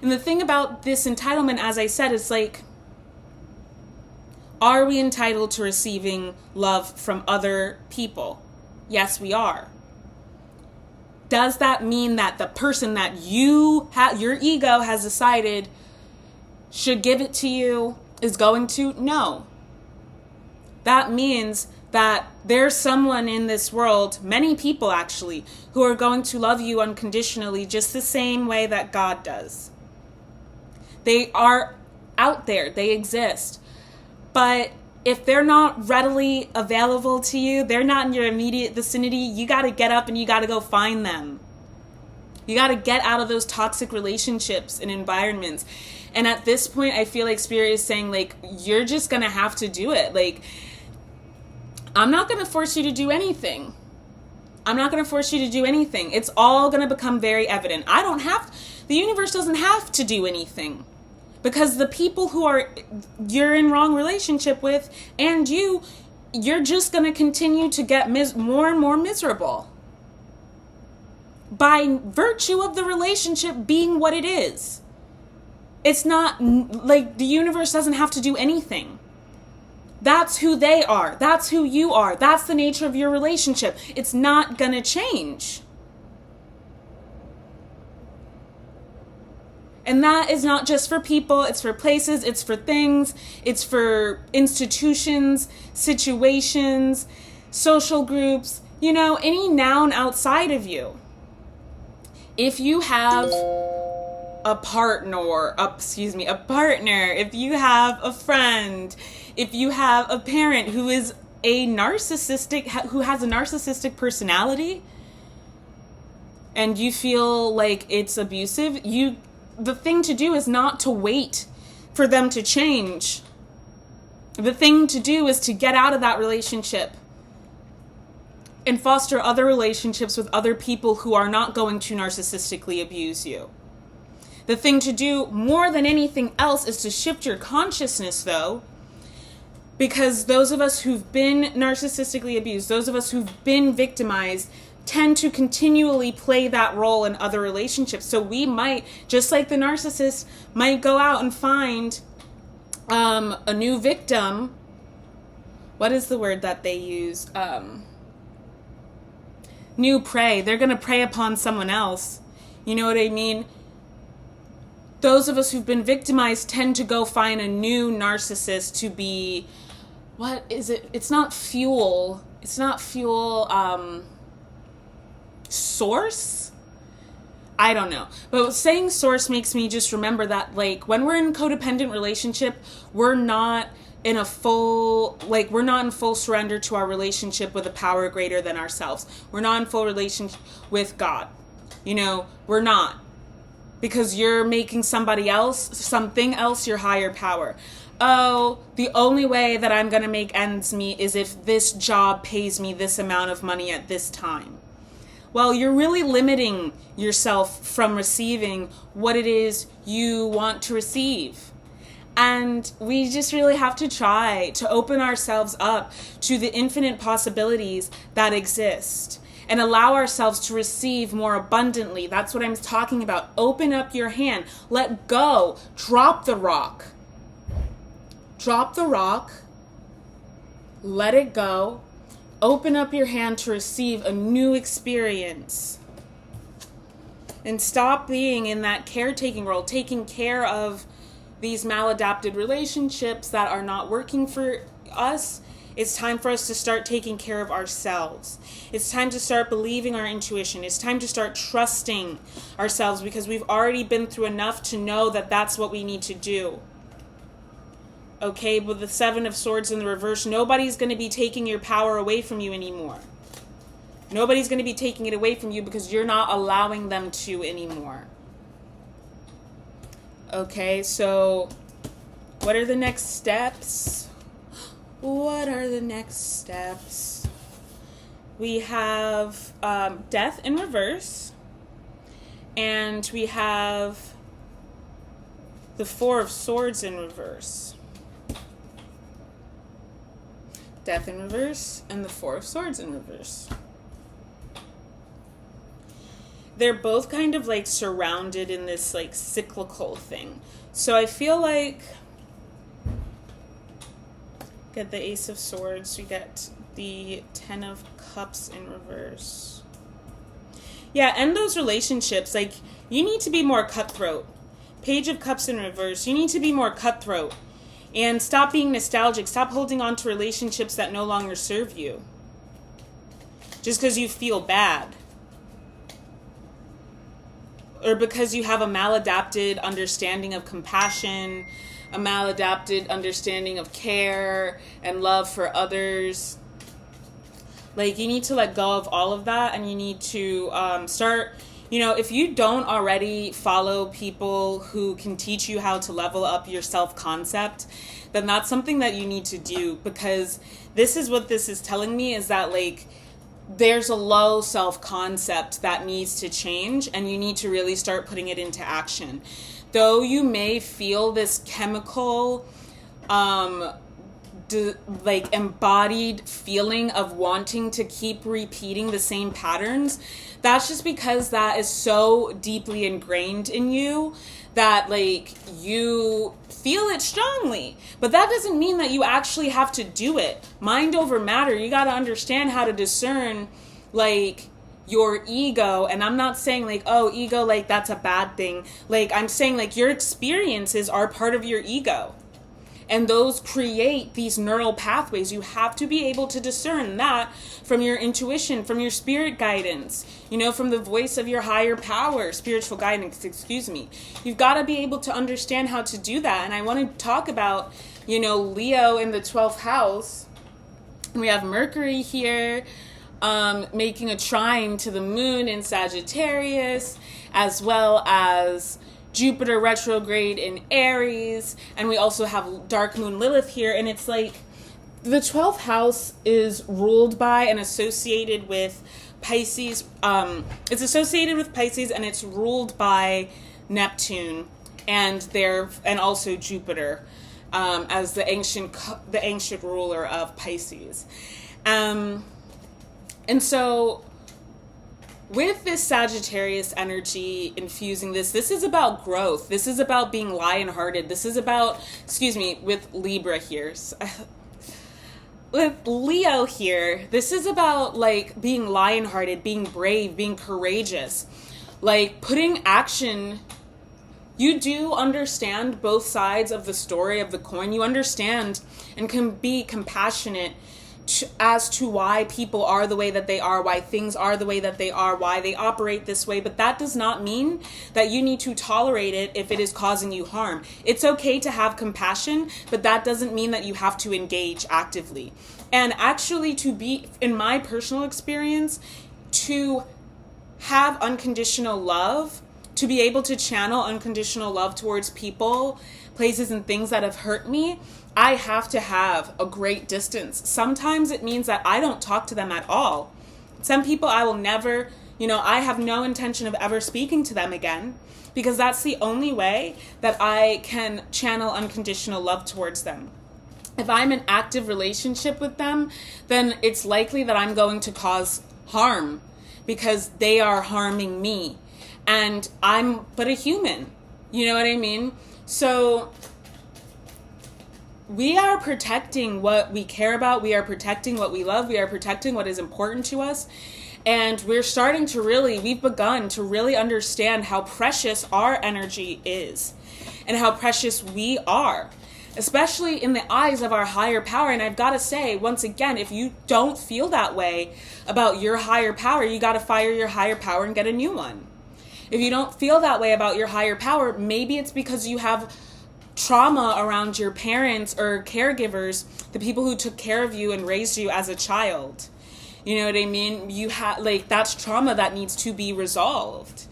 And the thing about this entitlement, as I said, is like, Are we entitled to receiving love from other people? Yes, we are. Does that mean that the person that your ego has decided should give it to you is going to? No. That means that there's someone in this world, many people actually, who are going to love you unconditionally just the same way that God does. They are out there. They exist. But if they're not readily available to you, they're not in your immediate vicinity, you got to get up and you got to go find them. You got to get out of those toxic relationships and environments. And at this point, I feel like Spirit is saying, like, you're just going to have to do it. Like, I'm not going to force you to do anything. I'm not going to force you to do anything. It's all going to become very evident. The universe doesn't have to do anything. Because the people who you're in wrong relationship with, and you're just going to continue to get more and more miserable. By virtue of the relationship being what it is. It's not, like, the universe doesn't have to do anything. That's who they are. That's who you are. That's the nature of your relationship. It's not going to change. And that is not just for people. It's for places. It's for things. It's for institutions, situations, social groups, any noun outside of you. If you have a partner, if you have a friend, if you have a parent who has a narcissistic personality, and you feel like it's abusive, the thing to do is not to wait for them to change. The thing to do is to get out of that relationship and foster other relationships with other people who are not going to narcissistically abuse you. The thing to do more than anything else is to shift your consciousness, though, because those of us who've been narcissistically abused, those of us who've been victimized, tend to continually play that role in other relationships. So we might, just like the narcissist, might go out and find a new victim. What is the word that they use? New prey. They're going to prey upon someone else. You know what I mean? Those of us who've been victimized tend to go find a new narcissist to be, what is it? It's not fuel. Source? I don't know. But saying source makes me just remember that, like, when we're in a codependent relationship, we're not in full surrender to our relationship with a power greater than ourselves. We're not in full relationship with God. We're not. Because you're making something else, your higher power. Oh, the only way that I'm going to make ends meet is if this job pays me this amount of money at this time. Well, you're really limiting yourself from receiving what it is you want to receive. And we just really have to try to open ourselves up to the infinite possibilities that exist and allow ourselves to receive more abundantly. That's what I'm talking about. Open up your hand. Let go. Drop the rock. Drop the rock. Let it go. Open up your hand to receive a new experience. And stop being in that caretaking role, taking care of these maladapted relationships that are not working for us. It's time for us to start taking care of ourselves. It's time to start believing our intuition. It's time to start trusting ourselves, because we've already been through enough to know that that's what we need to do. Okay, with the Seven of Swords in the reverse, nobody's going to be taking your power away from you anymore. Nobody's going to be taking it away from you because you're not allowing them to anymore. Okay, so what are the next steps? What are the next steps? We have Death in reverse. And we have the Four of Swords in reverse. Death in reverse and the Four of Swords in reverse. They're both kind of like surrounded in this like cyclical thing. So I feel like get the Ace of Swords. We get the Ten of Cups in reverse. Yeah, end those relationships. Like, you need to be more cutthroat. Page of Cups in reverse. You need to be more cutthroat. And stop being nostalgic. Stop holding on to relationships that no longer serve you. Just because you feel bad. Or because you have a maladapted understanding of compassion, a maladapted understanding of care and love for others. Like, you need to let go of all of that, and you need to start, if you don't already follow people who can teach you how to level up your self-concept, then that's something that you need to do, because this is what this is telling me, is that, like, there's a low self-concept that needs to change, and you need to really start putting it into action. Though you may feel this chemical, embodied feeling of wanting to keep repeating the same patterns, that's just because that is so deeply ingrained in you that, like, you feel it strongly. But that doesn't mean that you actually have to do it. Mind over matter. You got to understand how to discern, like, your ego. And I'm not saying, like, oh, ego, like, that's a bad thing. Like, I'm saying, like, your experiences are part of your ego. And those create these neural pathways. You have to be able to discern that from your intuition, from your spirit guidance, from the voice of your higher power, spiritual guidance, You've got to be able to understand how to do that. And I want to talk about, Leo in the 12th house. We have Mercury here, making a trine to the moon in Sagittarius, as well as Jupiter retrograde in Aries, and we also have Dark Moon Lilith here, and it's like the 12th house is ruled by and associated with Pisces. It's associated with Pisces, and it's ruled by Neptune and also Jupiter as the ancient ruler of Pisces. And so with this Sagittarius energy infusing this is about growth. This is about being lion-hearted. This is about, with Libra here. With Leo here, this is about, like, being lion-hearted, being brave, being courageous. Like, putting action. You do understand both sides of the story of the coin. You understand and can be compassionate as to why people are the way that they are, why things are the way that they are, why they operate this way. But that does not mean that you need to tolerate it if it is causing you harm. It's okay to have compassion, but that doesn't mean that you have to engage actively. And actually, to be, in my personal experience, to have unconditional love, to be able to channel unconditional love towards people, places, and things that have hurt me, I have to have a great distance. Sometimes it means that I don't talk to them at all. Some people I will never, I have no intention of ever speaking to them again, because that's the only way that I can channel unconditional love towards them. If I'm in an active relationship with them, then it's likely that I'm going to cause harm because they are harming me. And I'm but a human. You know what I mean? So we are protecting what we care about. We are protecting what we love. We are protecting what is important to us. And we've begun to really understand how precious our energy is and how precious we are, especially in the eyes of our higher power. And I've got to say, once again, if you don't feel that way about your higher power, you got to fire your higher power and get a new one. If you don't feel that way about your higher power, maybe it's because you have trauma around your parents or caregivers, the people who took care of you and raised you as a child. You know what I mean? That's trauma that needs to be resolved.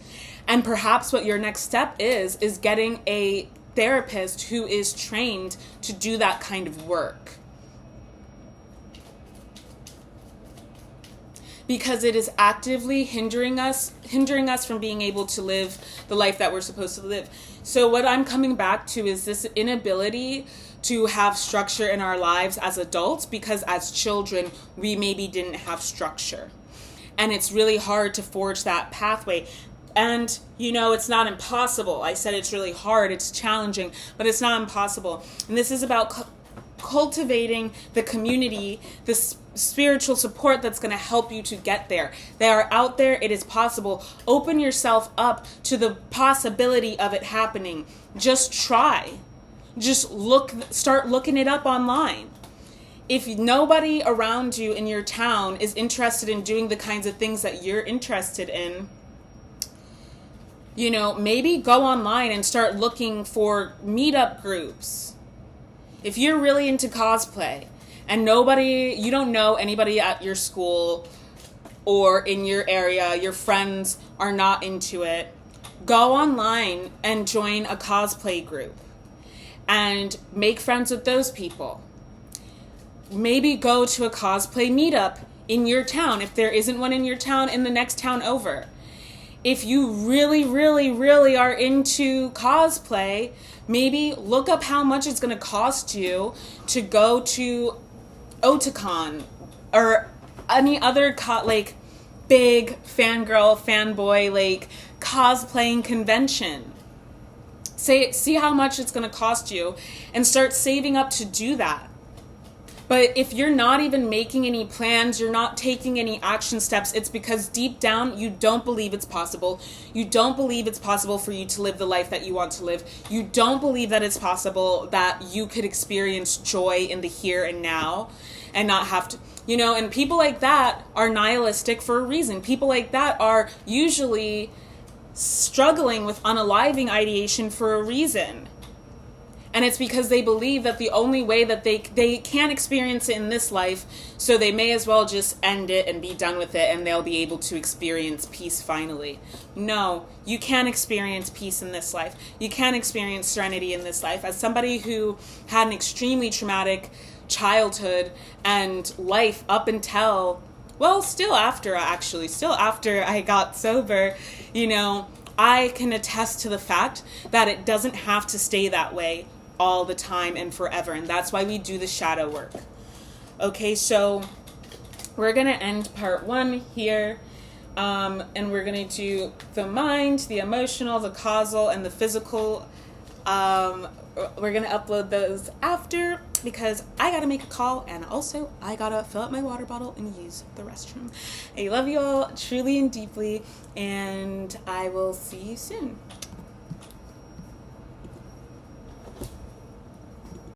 And perhaps what your next step is getting a therapist who is trained to do that kind of work. Because it is actively hindering us from being able to live the life that we're supposed to live. So what I'm coming back to is this inability to have structure in our lives as adults, because as children, we maybe didn't have structure. And it's really hard to forge that pathway. And, it's not impossible. I said it's really hard, it's challenging, but it's not impossible. And this is about cultivating the community, the spiritual support that's going to help you to get there. They are out there. It is possible. Open yourself up to the possibility of it happening. Just try. Just start looking it up online. If nobody around you in your town is interested in doing the kinds of things that you're interested in, maybe go online and start looking for meetup groups. If you're really into cosplay and you don't know anybody at your school or in your area, your friends are not into it, go online and join a cosplay group and make friends with those people. Maybe go to a cosplay meetup in your town. If there isn't one in your town, in the next town over. If you really, really, really are into cosplay, maybe look up how much it's going to cost you to go to Otakon or any other big fangirl, fanboy, cosplaying convention. See how much it's going to cost you and start saving up to do that. But if you're not even making any plans, you're not taking any action steps, it's because deep down you don't believe it's possible. You don't believe it's possible for you to live the life that you want to live. You don't believe that it's possible that you could experience joy in the here and now and not have to, and people like that are nihilistic for a reason. People like that are usually struggling with unaliving ideation for a reason. And it's because they believe that the only way that they can't experience it in this life, so they may as well just end it and be done with it, and they'll be able to experience peace finally. No, you can't experience peace in this life. You can't experience serenity in this life. As somebody who had an extremely traumatic childhood and life up until, still after I got sober, I can attest to the fact that it doesn't have to stay that way all the time and forever. And that's why we do the shadow work. Okay, so we're going to end part 1 here. And we're going to do the mind, the emotional, the causal, and the physical. We're going to upload those after because I got to make a call and also I got to fill up my water bottle and use the restroom. I love you all truly and deeply, and I will see you soon.